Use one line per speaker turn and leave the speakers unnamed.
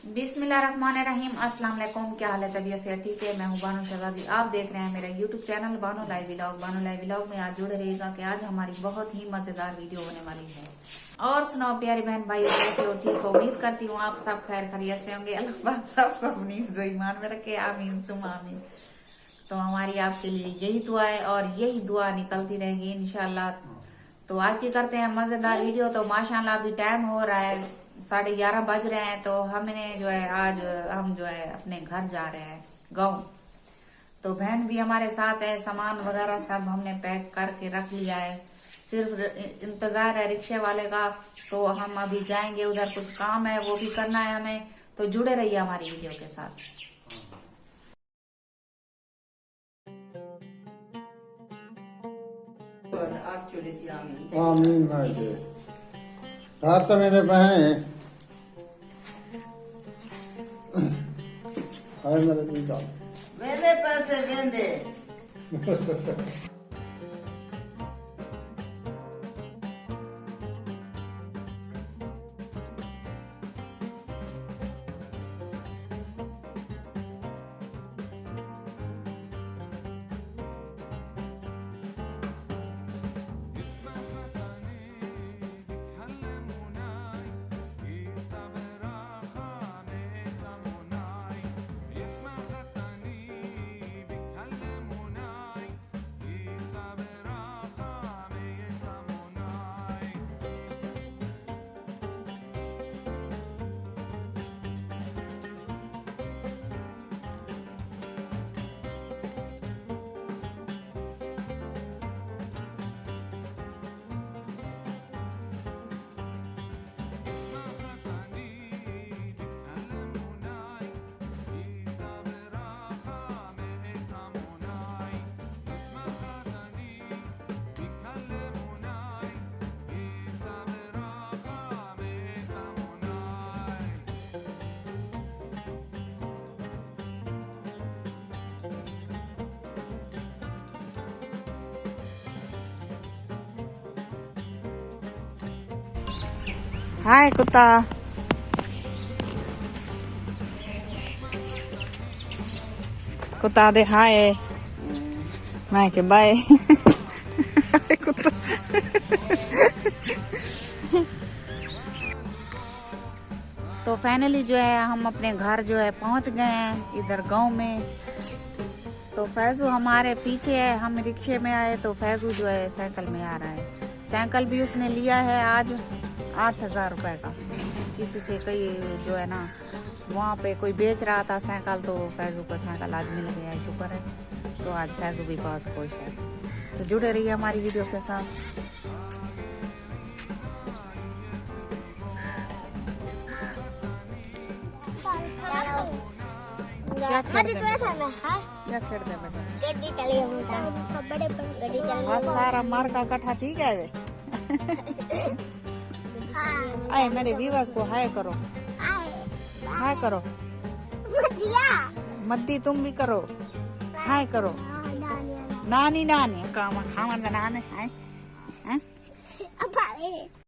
बिस्मिल्लाहिर्रहमानिर्रहीम। अस्सलाम वालेकुम। क्या हाल है? तबीयत से ठीक है? मैं हूँ बानो शहजादी। आप देख रहे हैं मेरा YouTube channel Bano live vlog. Bano live vlog में आज जुड़े रहिएगा कि आज हमारी बहुत ही मजेदार वीडियो होने वाली है। और सुनाओ प्यारी बहन भाई, कैसे हो? ठीक हो? उम्मीद करती हूँ आप सब खैर खैरियत से होंगे। अल्लाह पाक सबको अपनी ईमान में रखे, आमीन सुम आमीन। तो हमारी आपके लिए यही दुआ है और यही दुआ निकलती रहेगी इंशाल्लाह। तो आज की करते हैं मजेदार वीडियो। तो माशाल्लाह अभी टाइम हो रहा है 11:30 बज रहे हैं। तो हमने जो है आज हम जो है अपने घर जा रहे हैं गाँव। तो बहन भी हमारे साथ है, सामान वगैरह सब हमने पैक करके रख लिया है, सिर्फ इंतजार है रिक्शे वाले का। तो हम अभी जाएंगे उधर, कुछ काम है वो भी करना है हमें। तो जुड़े रहिए हमारी वीडियो के साथ।
आमीन माजे तार तो मेरे बहन हाय मेरे बेटा
मेरे पैसे गेंदे
हाय कुत्ता, कुत्ता दे हाय। मैं के बाय कुत्ता। तो फाइनली जो है हम अपने घर जो है पहुंच गए हैं इधर गांव में। तो फैजू हमारे पीछे है, हम रिक्शे में आए तो फैजू जो है साइकिल में आ रहा है। साइकिल भी उसने लिया है आज 8,000 रुपए का। किसी से कई जो है ना वहाँ पे कोई बेच रहा था साइकिल, तो फैजू को साइकिल आज मिल गया है, शुक्र है। तो आज फैजू भी बहुत खुश है। तो जुड़े रहिए हमारी वीडियो के साथ। क्या सारा मार का कट्ठा ठीक है वे। आए मेरे व्यूअर्स को हाय करो, हाय करो। मद्दी तुम भी करो, हाय करो। नानी नानी काम खावन नानी हाय।